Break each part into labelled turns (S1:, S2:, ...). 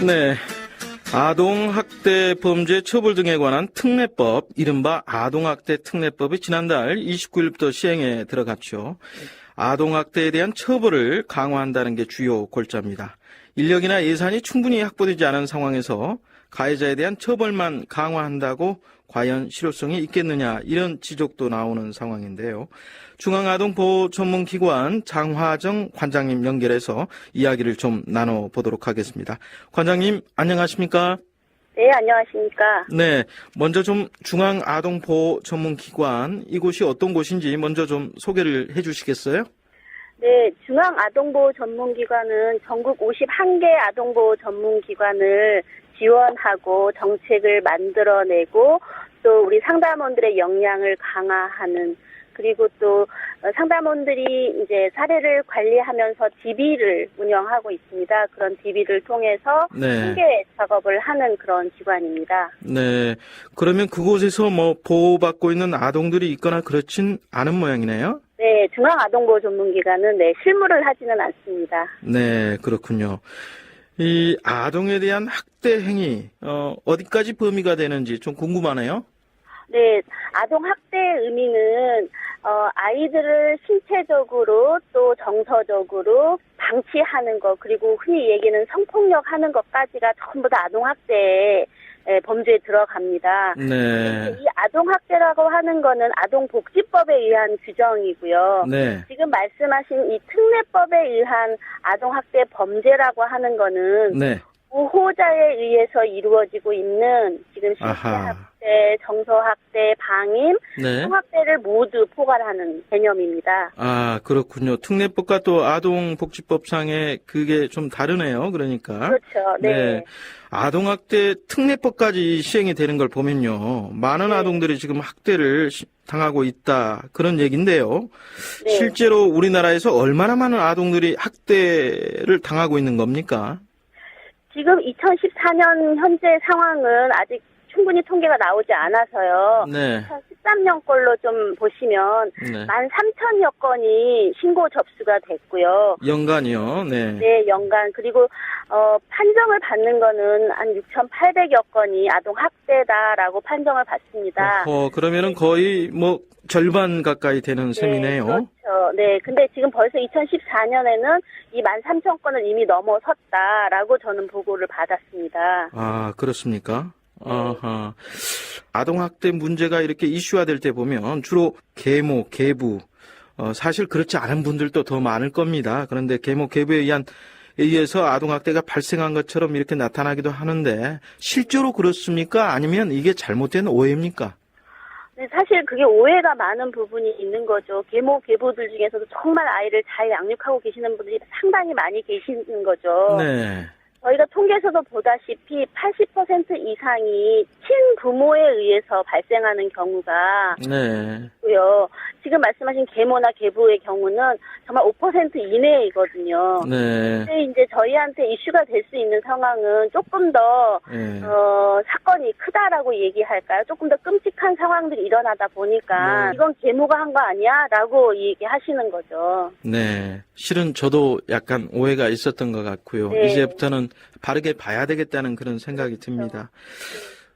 S1: 네. 아동학대 범죄 처벌 등에 관한 특례법, 이른바 아동학대 특례법이 지난달 29일부터 시행에 들어갔죠. 아동학대에 대한 처벌을 강화한다는 게 주요 골자입니다. 인력이나 예산이 충분히 확보되지 않은 상황에서 가해자에 대한 처벌만 강화한다고 과연 실효성이 있겠느냐, 이런 지적도 나오는 상황인데요. 중앙아동보호전문기관 장화정 관장님 연결해서 이야기를 좀 나눠보도록 하겠습니다. 관장님, 안녕하십니까?
S2: 네, 안녕하십니까?
S1: 네, 먼저 좀 중앙아동보호전문기관, 이곳이 어떤 곳인지 먼저 좀 소개를 해주시겠어요?
S2: 네, 중앙아동보호전문기관은 전국 51개 아동보호전문기관을 지원하고 정책을 만들어내고 또 우리 상담원들의 역량을 강화하는, 그리고 또 상담원들이 이제 사례를 관리하면서 DB를 운영하고 있습니다. 그런 DB를 통해서 통계 작업을 하는 그런 기관입니다.
S1: 네. 그러면 그곳에서 보호받고 있는 아동들이 있거나 그렇진 않은 모양이네요?
S2: 네, 중앙아동보호전문기관은 실무를 하지는 않습니다.
S1: 네, 그렇군요. 이 아동에 대한 학대 행위, 어디까지 범위가 되는지 좀 궁금하네요.
S2: 네, 아동학대의 의미는 아이들을 신체적으로 또 정서적으로 방치하는 것, 그리고 흔히 얘기는 성폭력 하는 것까지가 전부 다 아동학대의 범죄에 들어갑니다.
S1: 네.
S2: 이 아동학대라고 하는 거는 아동복지법에 의한 규정이고요.
S1: 네.
S2: 지금 말씀하신 이 특례법에 의한 아동학대 범죄라고 하는 거는
S1: 네.
S2: 보호자에 의해서 이루어지고 있는 지금 신체학대, 정서학대, 방임,
S1: 네.
S2: 성학대를 모두 포괄하는 개념입니다.
S1: 아, 그렇군요. 특례법과 또 아동복지법상에 그게 좀 다르네요. 그러니까.
S2: 그렇죠. 네.
S1: 아동학대 특례법까지 시행이 되는 걸 보면요. 많은 아동들이 지금 학대를 당하고 있다, 그런 얘기인데요.
S2: 네.
S1: 실제로 우리나라에서 얼마나 많은 아동들이 학대를 당하고 있는 겁니까?
S2: 지금 2014년 현재 상황은 아직 충분히 통계가 나오지 않아서요.
S1: 네.
S2: 2013년 걸로 좀 보시면 13,000여 건이 신고 접수가 됐고요.
S1: 연간이요? 네.
S2: 네, 연간. 그리고 판정을 받는 거는 한 6,800여 건이 아동 학대다라고 판정을 받습니다.
S1: 그러면은 거의 절반 가까이 되는 셈이네요.
S2: 그렇죠. 네. 근데 지금 벌써 2014년에는 이 13,000건을 이미 넘어섰다라고 저는 보고를 받았습니다.
S1: 아, 그렇습니까? 아하. 아동학대 문제가 이렇게 이슈화될 때 보면 주로 계모, 계부, 사실 그렇지 않은 분들도 더 많을 겁니다. 그런데 계모, 계부에 의해서 아동학대가 발생한 것처럼 이렇게 나타나기도 하는데, 실제로 그렇습니까? 아니면 이게 잘못된 오해입니까?
S2: 네, 사실 그게 오해가 많은 부분이 있는 거죠. 계모, 계부들 중에서도 정말 아이를 잘 양육하고 계시는 분들이 상당히 많이 계시는 거죠.
S1: 네.
S2: 저희가 통계에서도 보다시피 80% 이상이 친부모에 의해서 발생하는 경우가 있고요. 지금 말씀하신 계모나 계부의 경우는 정말 5% 이내이거든요.
S1: 네.
S2: 근데 이제 저희한테 이슈가 될 수 있는 상황은 조금 더 사건이 크다라고 얘기할까요? 조금 더 끔찍한 상황들이 일어나다 보니까 이건 계모가 한 거 아니야? 라고 얘기하시는 거죠.
S1: 네. 실은 저도 약간 오해가 있었던 것 같고요.
S2: 네.
S1: 이제부터는 바르게 봐야 되겠다는 그런 생각이 듭니다.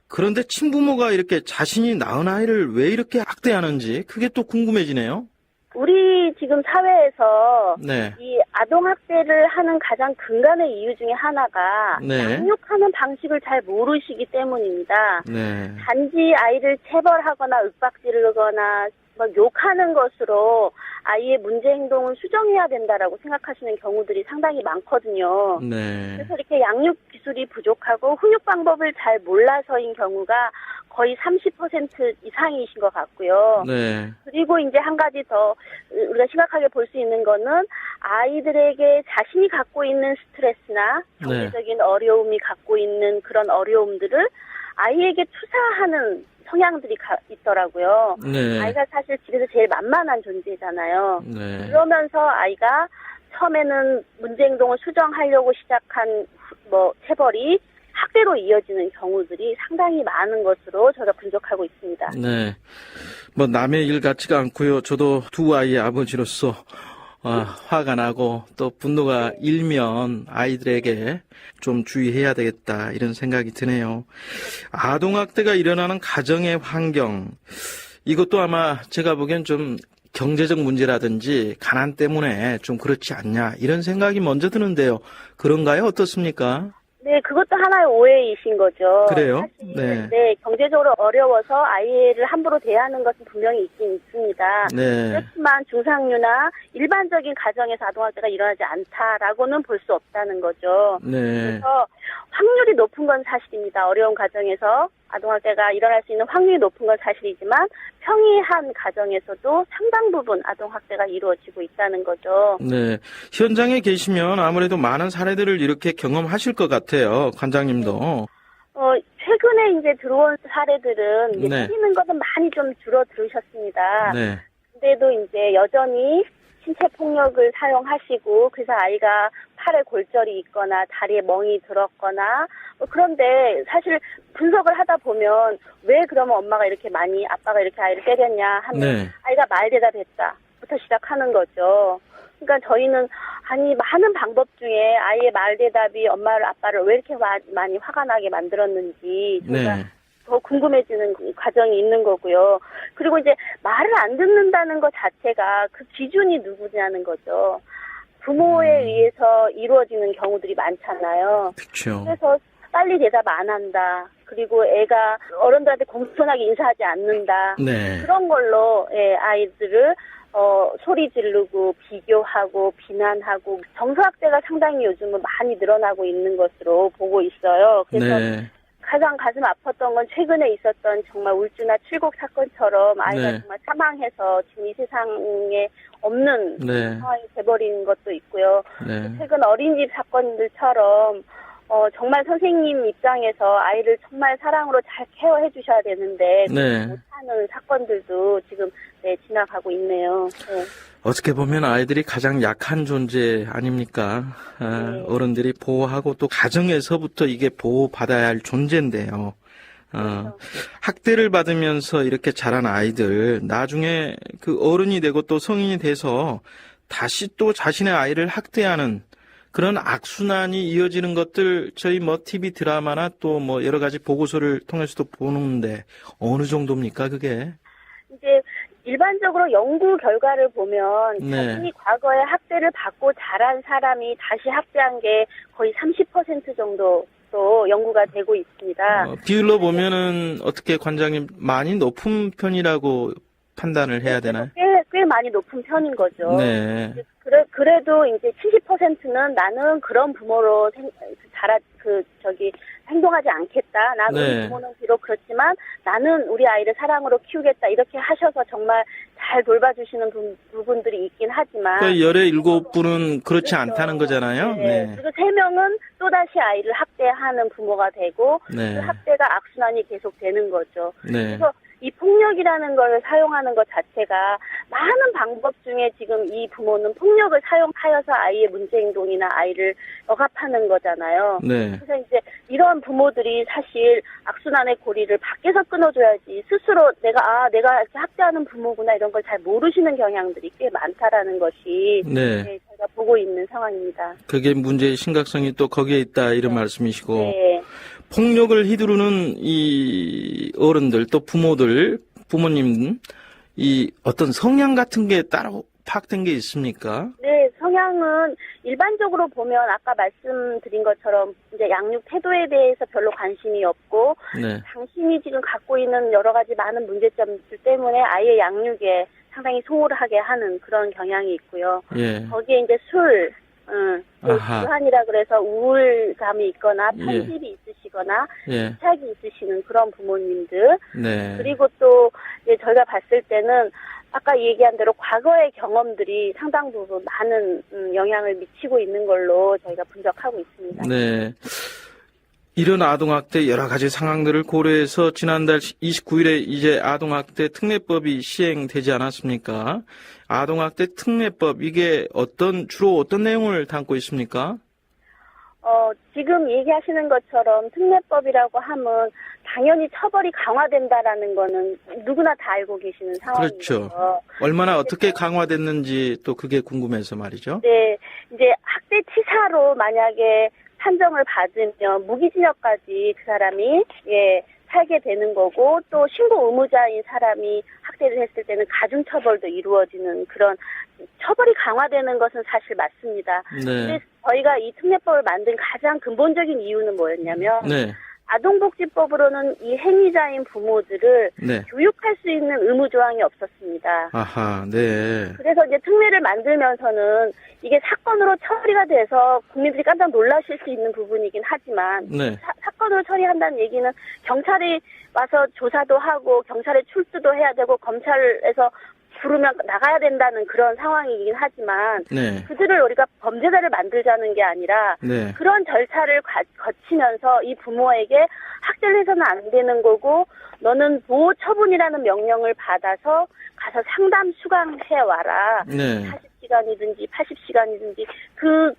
S1: 그런데 친부모가 이렇게 자신이 낳은 아이를 왜 이렇게 학대하는지 그게 또 궁금해지네요.
S2: 우리 지금 사회에서
S1: 네.
S2: 이 아동학대를 하는 가장 근간의 이유 중에 하나가 양육하는 방식을 잘 모르시기 때문입니다.
S1: 네.
S2: 단지 아이를 체벌하거나 윽박지르거나 욕하는 것으로 아이의 문제 행동을 수정해야 된다라고 생각하시는 경우들이 상당히 많거든요.
S1: 네.
S2: 그래서 이렇게 양육 기술이 부족하고 훈육 방법을 잘 몰라서인 경우가 거의 30% 이상이신 것 같고요.
S1: 네.
S2: 그리고 이제 한 가지 더 우리가 심각하게 볼 수 있는 거는 아이들에게 자신이 갖고 있는 스트레스나 경제적인 어려움이 갖고 있는 그런 어려움들을 아이에게 투사하는 성향들이 있더라고요.
S1: 네.
S2: 아이가 사실 집에서 제일 만만한 존재잖아요.
S1: 네.
S2: 그러면서 아이가 처음에는 문제 행동을 수정하려고 시작한 체벌이 학대로 이어지는 경우들이 상당히 많은 것으로 저희가 분석하고 있습니다.
S1: 네. 남의 일 같지가 않고요. 저도 두 아이의 아버지로서 화가 나고 또 분노가 일면 아이들에게 좀 주의해야 되겠다 이런 생각이 드네요. 아동학대가 일어나는 가정의 환경, 이것도 아마 제가 보기엔 좀 경제적 문제라든지 가난 때문에 좀 그렇지 않냐 이런 생각이 먼저 드는데요. 그런가요? 어떻습니까?
S2: 네, 그것도 하나의 오해이신 거죠.
S1: 그래요?
S2: 사실, 네, 경제적으로 어려워서 아이를 함부로 대하는 것은 분명히 있긴 있습니다.
S1: 네.
S2: 그렇지만 중상류나 일반적인 가정에서 아동학대가 일어나지 않다라고는 볼 수 없다는 거죠.
S1: 네.
S2: 그래서 확률이 높은 건 사실입니다. 어려운 가정에서 아동학대가 일어날 수 있는 확률이 높은 건 사실이지만 평이한 가정에서도 상당 부분 아동학대가 이루어지고 있다는 거죠.
S1: 네. 현장에 계시면 아무래도 많은 사례들을 이렇게 경험하실 것 같아요. 관장님도.
S2: 최근에 이제 들어온 사례들은 이제
S1: 네.
S2: 때리는 것은 많이 좀 줄어들으셨습니다.
S1: 네.
S2: 근데도 이제 여전히 신체 폭력을 사용하시고 그래서 아이가 팔에 골절이 있거나 다리에 멍이 들었거나 그런데 사실 분석을 하다 보면 왜 그러면 엄마가 이렇게 많이 아빠가 이렇게 아이를 때렸냐 하면
S1: 네.
S2: 아이가 말대답했다부터 시작하는 거죠. 그러니까 저희는 아니 많은 방법 중에 아이의 말대답이 엄마를 아빠를 왜 이렇게 많이 화가 나게 만들었는지 저희가
S1: 네.
S2: 더 궁금해지는 과정이 있는 거고요. 그리고 이제 말을 안 듣는다는 것 자체가 그 기준이 누구냐는 거죠. 부모에 의해서 이루어지는 경우들이 많잖아요.
S1: 그렇죠.
S2: 그래서 빨리 대답 안 한다. 그리고 애가 어른들한테 공손하게 인사하지 않는다.
S1: 네.
S2: 그런 걸로 아이들을 소리 지르고 비교하고 비난하고 정서학대가 상당히 요즘은 많이 늘어나고 있는 것으로 보고 있어요. 그래서
S1: 네.
S2: 가장 가슴 아팠던 건 최근에 있었던 정말 울주나 칠곡 사건처럼 아이가
S1: 네.
S2: 정말 사망해서 지금 이 세상에 없는
S1: 네.
S2: 상황이 돼버린 것도 있고요.
S1: 네.
S2: 최근 어린이집 사건들처럼 정말 선생님 입장에서 아이를 정말 사랑으로 잘 케어해 주셔야 되는데
S1: 네.
S2: 못하는 사건들도 지금 지나가고 있네요. 네.
S1: 어떻게 보면 아이들이 가장 약한 존재 아닙니까?
S2: 네.
S1: 어른들이 보호하고 또 가정에서부터 이게 보호받아야 할 존재인데요.
S2: 그렇죠.
S1: 학대를 받으면서 이렇게 자란 아이들, 나중에 그 어른이 되고 또 성인이 돼서 다시 또 자신의 아이를 학대하는 그런 악순환이 이어지는 것들 저희 뭐 TV 드라마나 또 뭐 여러 가지 보고서를 통해서도 보는데 어느 정도입니까 그게?
S2: 이제 일반적으로 연구 결과를 보면
S1: 네.
S2: 자신이 과거에 학대를 받고 자란 사람이 다시 학대한 게 거의 30% 정도로 연구가 되고 있습니다.
S1: 비율로 보면은 어떻게 관장님 많이 높은 편이라고 판단을 해야 되나요?
S2: 꽤 많이 높은 편인 거죠.
S1: 네.
S2: 그래도 이제 70%는 나는 그런 부모로 행동하지 않겠다. 나는
S1: 네.
S2: 우리 부모는 비록 그렇지만 나는 우리 아이를 사랑으로 키우겠다. 이렇게 하셔서 정말 잘 돌봐주시는 부분들이 있긴 하지만.
S1: 그 17분은 그렇지
S2: 그렇죠.
S1: 않다는 거잖아요.
S2: 네.
S1: 네.
S2: 그리고 3명은 또다시 아이를 학대하는 부모가 되고
S1: 네.
S2: 그 학대가 악순환이 계속되는 거죠.
S1: 네.
S2: 그래서 이 폭력이라는 걸 사용하는 것 자체가 많은 방법 중에 지금 이 부모는 폭력을 사용하여서 아이의 문제 행동이나 아이를 억압하는 거잖아요.
S1: 네.
S2: 그래서 이제 이런 부모들이 사실 악순환의 고리를 밖에서 끊어줘야지 스스로 내가 이렇게 학대하는 부모구나 이런 걸 잘 모르시는 경향들이 꽤 많다라는 것이
S1: 네.
S2: 제가 보고 있는 상황입니다.
S1: 그게 문제의 심각성이 또 거기에 있다 이런
S2: 네.
S1: 말씀이시고
S2: 네.
S1: 폭력을 휘두르는 이 어른들 또 부모님 이 어떤 성향 같은 게 따로 파악된 게 있습니까?
S2: 네, 성향은 일반적으로 보면 아까 말씀드린 것처럼 이제 양육 태도에 대해서 별로 관심이 없고
S1: 네.
S2: 당신이 지금 갖고 있는 여러 가지 많은 문제점들 때문에 아이의 양육에 상당히 소홀하게 하는 그런 경향이 있고요.
S1: 예.
S2: 거기에 이제 술,
S1: 아하.
S2: 불안이라 그래서 우울감이 있거나
S1: 예.
S2: 편집이 있으시거나
S1: 예.
S2: 집착이 있으시는 그런 부모님들
S1: 네.
S2: 그리고 또 이제 저희가 봤을 때는 아까 얘기한 대로 과거의 경험들이 상당 부분 많은 영향을 미치고 있는 걸로 저희가 분석하고 있습니다.
S1: 네. 이런 아동학대 여러 가지 상황들을 고려해서 지난달 29일에 이제 아동학대 특례법이 시행되지 않았습니까? 아동학대 특례법 이게 주로 어떤 내용을 담고 있습니까?
S2: 지금 얘기하시는 것처럼 특례법이라고 하면 당연히 처벌이 강화된다라는 거는 누구나 다 알고 계시는 상황이죠.
S1: 그렇죠. 얼마나 어떻게 강화됐는지 또 그게 궁금해서 말이죠.
S2: 네, 이제 학대치사로 만약에 판정을 받으면 무기징역까지 그 사람이 살게 되는 거고, 또 신고 의무자인 사람이 학대를 했을 때는 가중처벌도 이루어지는 그런 처벌이 강화되는 것은 사실 맞습니다.
S1: 네.
S2: 근데 저희가 이 특례법을 만든 가장 근본적인 이유는 뭐였냐면
S1: 네.
S2: 아동복지법으로는 이 행위자인 부모들을
S1: 네.
S2: 교육할 수 있는 의무 조항이 없었습니다.
S1: 아하, 네.
S2: 그래서 이제 특례를 만들면서는 이게 사건으로 처리가 돼서 국민들이 깜짝 놀라실 수 있는 부분이긴 하지만
S1: 네.
S2: 사건으로 처리한다는 얘기는 경찰이 와서 조사도 하고 경찰에 출두도 해야 되고 검찰에서 부르면 나가야 된다는 그런 상황이긴 하지만
S1: 네.
S2: 그들을 우리가 범죄자를 만들자는 게 아니라
S1: 네.
S2: 그런 절차를 거치면서 이 부모에게 학대를 해서는 안 되는 거고 너는 보호 처분이라는 명령을 받아서 가서 상담 수강해 와라.
S1: 네.
S2: 40시간이든지 80시간이든지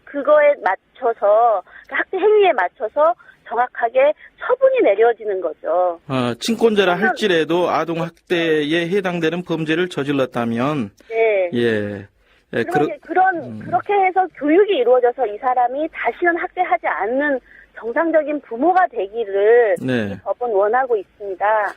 S2: 그거에 맞춰서 그 학대 행위에 맞춰서 정확하게 처분이 내려지는 거죠.
S1: 친권자라 할지라도 아동 학대에 해당되는 범죄를 저질렀다면
S2: 네.
S1: 예. 예,
S2: 그렇게 해서 교육이 이루어져서 이 사람이 다시는 학대하지 않는 정상적인 부모가 되기를
S1: 네.
S2: 이 법은 원하고 있습니다.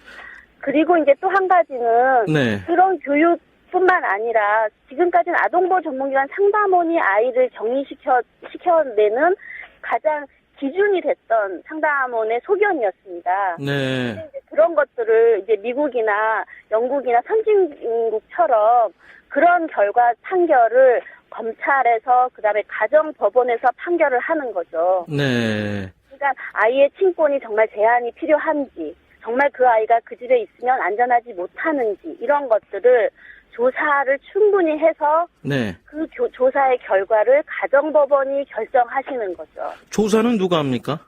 S2: 그리고 이제 또 한 가지는
S1: 네.
S2: 그런 교육뿐만 아니라 지금까지는 아동보호 전문기관 상담원이 아이를 격리시켜내는 가장 기준이 됐던 상담원의 소견이었습니다.
S1: 네.
S2: 이제 그런 것들을 이제 미국이나 영국이나 선진국처럼 그런 결과 판결을 검찰에서 그다음에 가정법원에서 판결을 하는 거죠.
S1: 네.
S2: 그러니까 아이의 친권이 정말 제한이 필요한지, 정말 그 아이가 그 집에 있으면 안전하지 못하는지 이런 것들을 조사를 충분히 해서
S1: 네.
S2: 그 조사의 결과를 가정법원이 결정하시는 거죠.
S1: 조사는 누가 합니까?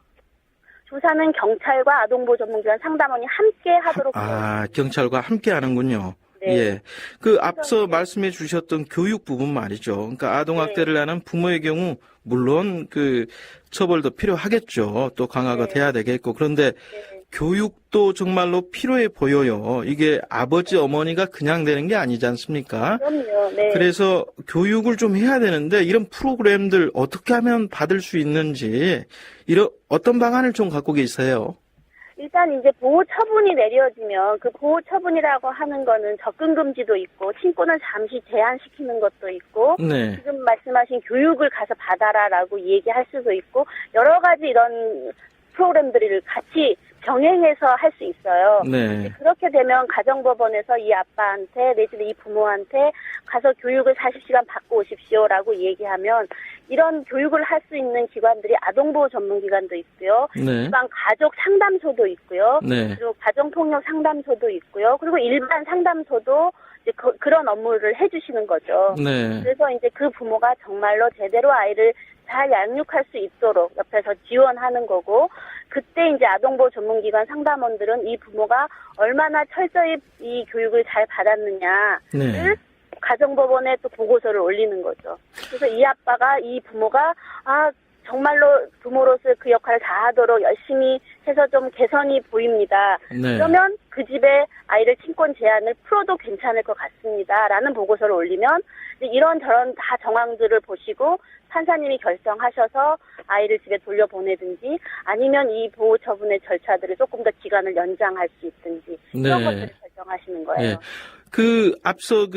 S2: 조사는 경찰과 아동보호 전문기관 상담원이 함께 하도록 되어 있습니다.
S1: 경찰과 함께 하는군요.
S2: 네.
S1: 예. 앞서 말씀해 주셨던 교육 부분 말이죠. 그러니까 아동학대를 하는 부모의 경우, 물론 처벌도 필요하겠죠. 또 강화가
S2: 네.
S1: 돼야 되겠고. 그런데
S2: 네.
S1: 교육도 정말로 필요해 보여요. 이게 아버지, 어머니가 그냥 되는 게 아니지 않습니까?
S2: 그럼요. 네.
S1: 그래서 교육을 좀 해야 되는데 이런 프로그램들 어떻게 하면 받을 수 있는지 어떤 방안을 좀 갖고 계세요?
S2: 일단 이제 보호 처분이 내려지면 그 보호 처분이라고 하는 거는 접근 금지도 있고 친권을 잠시 제한시키는 것도 있고
S1: 네.
S2: 지금 말씀하신 교육을 가서 받아라라고 얘기할 수도 있고 여러 가지 이런 프로그램들을 같이 병행해서 할 수 있어요.
S1: 네.
S2: 그렇게 되면 가정법원에서 이 아빠한테 내지는 이 부모한테 가서 교육을 40시간 받고 오십시오라고 얘기하면 이런 교육을 할 수 있는 기관들이 아동보호 전문기관도 있고요.
S1: 네.
S2: 지방 가족 상담소도 있고요.
S1: 네.
S2: 그리고 가정폭력 상담소도 있고요. 그리고 일반 상담소도 이제 그런 업무를 해주시는 거죠.
S1: 네.
S2: 그래서 이제 그 부모가 정말로 제대로 아이를 잘 양육할 수 있도록 옆에서 지원하는 거고, 그때 이제 아동보호 전문기관 상담원들은 이 부모가 얼마나 철저히 이 교육을 잘 받았느냐를
S1: 네.
S2: 가정법원에 또 보고서를 올리는 거죠. 그래서 이 아빠가 이 부모가 정말로 부모로서 그 역할을 다하도록 열심히 해서 좀 개선이 보입니다.
S1: 네.
S2: 그러면 그 집에 아이를 친권 제한을 풀어도 괜찮을 것 같습니다. 라는 보고서를 올리면 이런저런 다 정황들을 보시고 판사님이 결정하셔서 아이를 집에 돌려보내든지 아니면 이 보호 처분의 절차들을 조금 더 기간을 연장할 수 있든지 이런
S1: 네.
S2: 것들을 결정하시는 거예요.
S1: 예. 앞서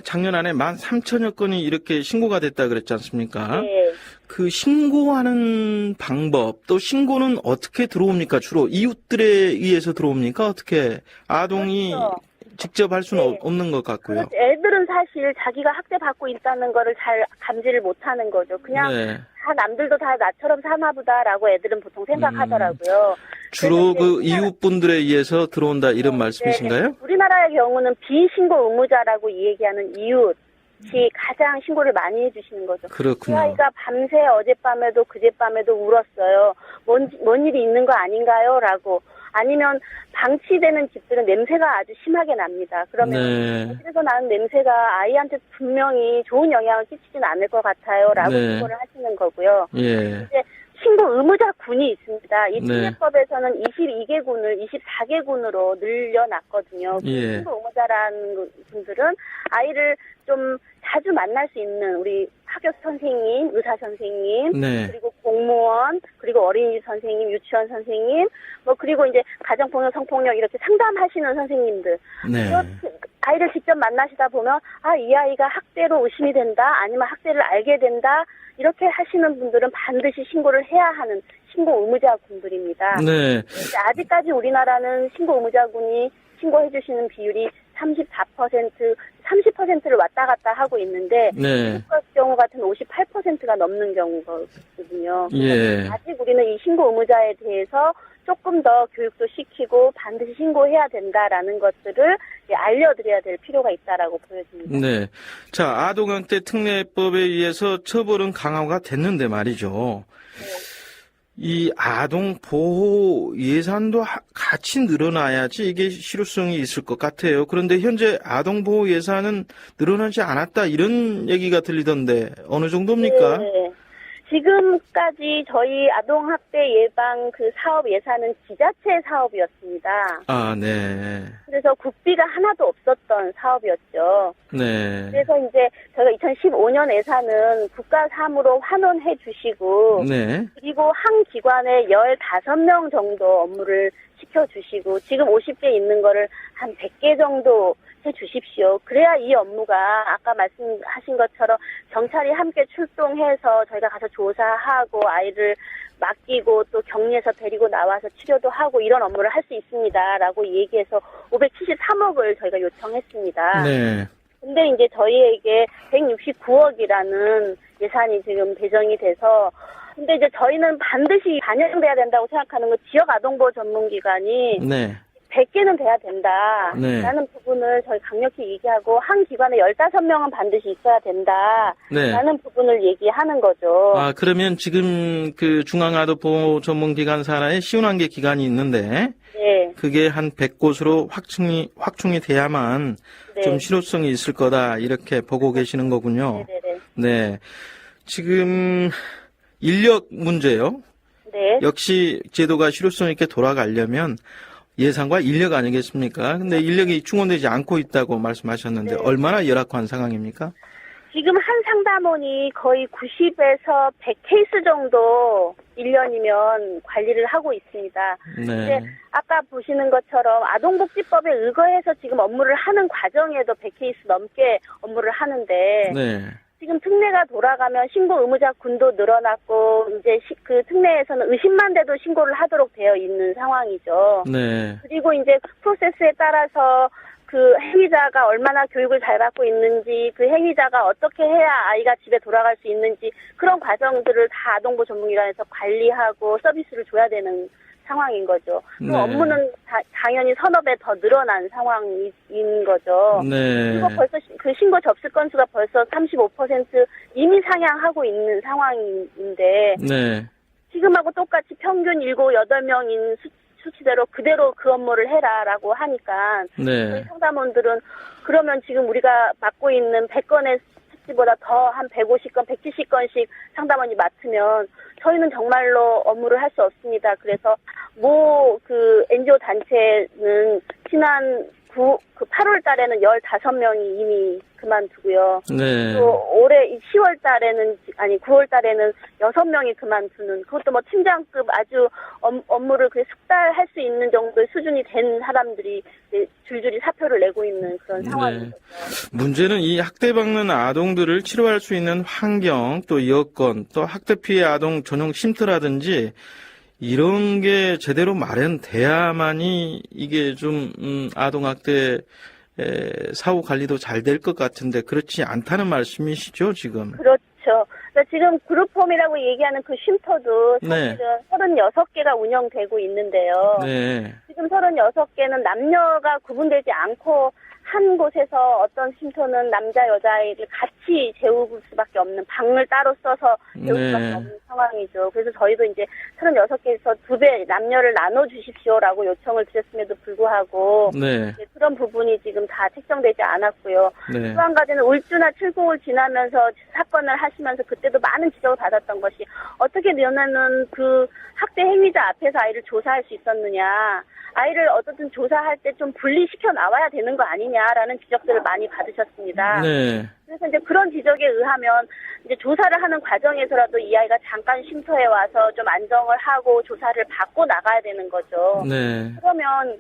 S1: 작년 안에 13,000여 건이 이렇게 신고가 됐다 그랬지 않습니까?
S2: 네.
S1: 그 신고하는 방법, 또 신고는 어떻게 들어옵니까? 주로 이웃들에 의해서 들어옵니까? 어떻게 아동이
S2: 그렇죠.
S1: 직접 할 수는
S2: 네.
S1: 없는 것 같고요.
S2: 그렇죠. 애들은 사실 자기가 학대받고 있다는 거를 잘 감지를 못하는 거죠. 그냥
S1: 네.
S2: 다 남들도 다 나처럼 사나 보다라고 애들은 보통 생각하더라고요.
S1: 주로
S2: 그래서 이제
S1: 이웃분들에 의해서 들어온다 이런 말씀이신가요?
S2: 네. 우리나라의 경우는 비신고 의무자라고 얘기하는 이웃이 가장 신고를 많이 해주시는 거죠. 그
S1: 그렇군요.
S2: 아이가 밤새 어젯밤에도 그젯밤에도 울었어요. 뭔 일이 있는 거 아닌가요? 라고. 아니면 방치되는 집들은 냄새가 아주 심하게 납니다. 그러면
S1: 네.
S2: 그래서 나는 냄새가 아이한테 분명히 좋은 영향을 끼치진 않을 것 같아요. 라고
S1: 네.
S2: 신고를 하시는 거고요.
S1: 예.
S2: 이제 신고 의무자 군이 있습니다. 이
S1: 네.
S2: 특례법에서는 22개군을 24개군으로 늘려놨거든요. 그
S1: 예.
S2: 신고 의무자라는 분들은 아이를 좀 자주 만날 수 있는 우리 학교 선생님, 의사 선생님,
S1: 네.
S2: 그리고 공무원, 그리고 어린이집 선생님, 유치원 선생님, 뭐 그리고 이제 가정폭력, 성폭력 이렇게 상담하시는 선생님들.
S1: 네.
S2: 아이를 직접 만나시다 보면 이 아이가 학대로 의심이 된다, 아니면 학대를 알게 된다, 이렇게 하시는 분들은 반드시 신고를 해야 하는 신고 의무자군들입니다.
S1: 네.
S2: 아직까지 우리나라는 신고 의무자군이 신고해 주시는 비율이 30%를 왔다 갔다 하고 있는데
S1: 네.
S2: 미국 경우 같은 58%가 넘는 경우거든요.
S1: 예.
S2: 아직 우리는 이 신고 의무자에 대해서 조금 더 교육도 시키고 반드시 신고해야 된다라는 것들을 알려드려야 될 필요가 있다라고 보여집니다.
S1: 네. 자, 아동학대 특례법에 의해서 처벌은 강화가 됐는데 말이죠. 이 아동 보호 예산도 같이 늘어나야지 이게 실효성이 있을 것 같아요. 그런데 현재 아동 보호 예산은 늘어나지 않았다 이런 얘기가 들리던데 어느 정도입니까?
S2: 네. 지금까지 저희 아동학대 예방 그 사업 예산은 지자체 사업이었습니다.
S1: 아, 네.
S2: 그래서 국비가 하나도 없었던 사업이었죠.
S1: 네.
S2: 그래서 이제 저희가 2015년 예산은 국가 사무로 환원해 주시고
S1: 네.
S2: 그리고 한 기관에 15명 정도 업무를 시켜주시고 지금 50개 있는 거를 한 100개 정도 해주십시오. 그래야 이 업무가 아까 말씀하신 것처럼 경찰이 함께 출동해서 저희가 가서 조사하고 아이를 맡기고 또 격리해서 데리고 나와서 치료도 하고 이런 업무를 할 수 있습니다라고 얘기해서 573억을 저희가 요청했습니다.
S1: 네.
S2: 근데 이제 저희에게 169억이라는 예산이 지금 배정이 돼서 근데 이제 저희는 반드시 반영돼야 된다고 생각하는 건 지역 아동보호 전문기관이
S1: 네.
S2: 100개는 돼야 된다.
S1: 네.
S2: 라는 부분을 저희 강력히 얘기하고 한 기관에 15명은 반드시 있어야 된다.
S1: 네.
S2: 라는 부분을 얘기하는 거죠.
S1: 아, 그러면 지금 그 중앙아동보호 전문기관 산하에 시운한계 기관이 있는데
S2: 네.
S1: 그게 한 100곳으로 확충이 돼야만
S2: 네.
S1: 좀 실효성이 있을 거다 이렇게 보고 계시는 거군요.
S2: 네네네.
S1: 네. 지금 인력 문제요.
S2: 네.
S1: 역시 제도가 실효성 있게 돌아가려면 예산과 인력 아니겠습니까? 근데 인력이 충원되지 않고 있다고 말씀하셨는데
S2: 네.
S1: 얼마나 열악한 상황입니까?
S2: 지금 한 상담원이 거의 90에서 100케이스 정도 1년이면 관리를 하고 있습니다.
S1: 네.
S2: 근데 아까 보시는 것처럼 아동복지법에 의거해서 지금 업무를 하는 과정에도 100케이스 넘게 업무를 하는데
S1: 네.
S2: 지금 특례가 돌아가면 신고 의무자 군도 늘어났고 이제 그 특례에서는 의심만 돼도 신고를 하도록 되어 있는 상황이죠.
S1: 네.
S2: 그리고 이제 프로세스에 따라서 그 행위자가 얼마나 교육을 잘 받고 있는지, 그 행위자가 어떻게 해야 아이가 집에 돌아갈 수 있는지 그런 과정들을 다 아동보호 전문기관에서 관리하고 서비스를 줘야 되는 상황인 거죠. 그
S1: 네.
S2: 업무는 당연히 서너 배 더 늘어난 상황인 거죠.
S1: 네.
S2: 그리고 벌써 그 신고 접수 건수가 벌써 35% 이미 상향하고 있는 상황인데
S1: 네.
S2: 지금하고 똑같이 평균 7, 8명인 수치대로 그대로 그 업무를 해라라고 하니까
S1: 네.
S2: 저희 상담원들은 그러면 지금 우리가 맡고 있는 100건의 수치보다 더 한 150건, 170건씩 상담원이 맡으면 저희는 정말로 업무를 할 수 없습니다. 그래서 그 NGO 단체는 지난 8월 달에는 15명이 이미 그만두고요.
S1: 네.
S2: 또 올해 9월 달에는 6명이 그만두는 그것도 뭐 팀장급 아주 업무를 숙달할 수 있는 정도의 수준이 된 사람들이 줄줄이 사표를 내고 있는 그런 상황입니다.
S1: 문제는 이 학대받는 아동들을 치료할 수 있는 환경, 또 여건, 또 학대 피해 아동 전용 쉼터라든지 이런 게 제대로 마련돼야만이 이게 좀 아동학대 사후 관리도 잘 될 것 같은데 그렇지 않다는 말씀이시죠, 지금?
S2: 그렇죠. 그러니까 지금 그룹홈이라고 얘기하는 그 쉼터도
S1: 네.
S2: 사실은 36개가 운영되고 있는데요.
S1: 네.
S2: 지금 36개는 남녀가 구분되지 않고 한 곳에서 어떤 쉼터는 남자 여자아이를 같이 재울 수밖에 없는 방을 따로 써서 재울
S1: 네.
S2: 수밖에 없는 상황이죠. 그래서 저희도 이제 36개에서 2배 남녀를 나눠 주십시오라고 요청을 드렸음에도 불구하고
S1: 네.
S2: 이제 그런 부분이 지금 다 책정되지 않았고요.
S1: 네.
S2: 또 한 가지는 울주나 칠공을 지나면서 사건을 하시면서 그때도 많은 지적을 받았던 것이 어떻게 너네는 그 학대 행위자 앞에서 아이를 조사할 수 있었느냐. 아이를 어쨌든 조사할 때 좀 분리시켜 나와야 되는 거 아니냐라는 지적들을 많이 받으셨습니다.
S1: 네.
S2: 그래서 이제 그런 지적에 의하면 이제 조사를 하는 과정에서라도 이 아이가 잠깐 쉼터에 와서 좀 안정을 하고 조사를 받고 나가야 되는 거죠.
S1: 네.
S2: 그러면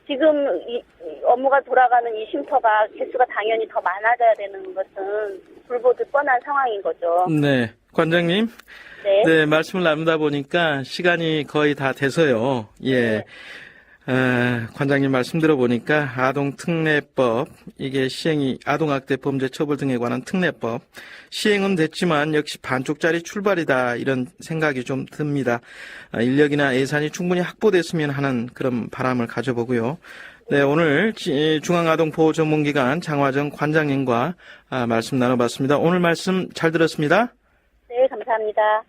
S2: 지금 이 업무가 돌아가는 이 쉼터가 개수가 당연히 더 많아져야 되는 것은 불보듯 뻔한 상황인 거죠.
S1: 네. 관장님.
S2: 네.
S1: 네, 말씀을 나누다 보니까 시간이 거의 다 돼서요. 예.
S2: 네.
S1: 관장님 말씀 들어보니까 아동특례법, 이게 아동학대 범죄 처벌 등에 관한 특례법, 시행은 됐지만 역시 반쪽짜리 출발이다, 이런 생각이 좀 듭니다. 인력이나 예산이 충분히 확보됐으면 하는 그런 바람을 가져보고요. 네, 오늘 중앙아동보호전문기관 장화정 관장님과 말씀 나눠봤습니다. 오늘 말씀 잘 들었습니다.
S2: 네, 감사합니다.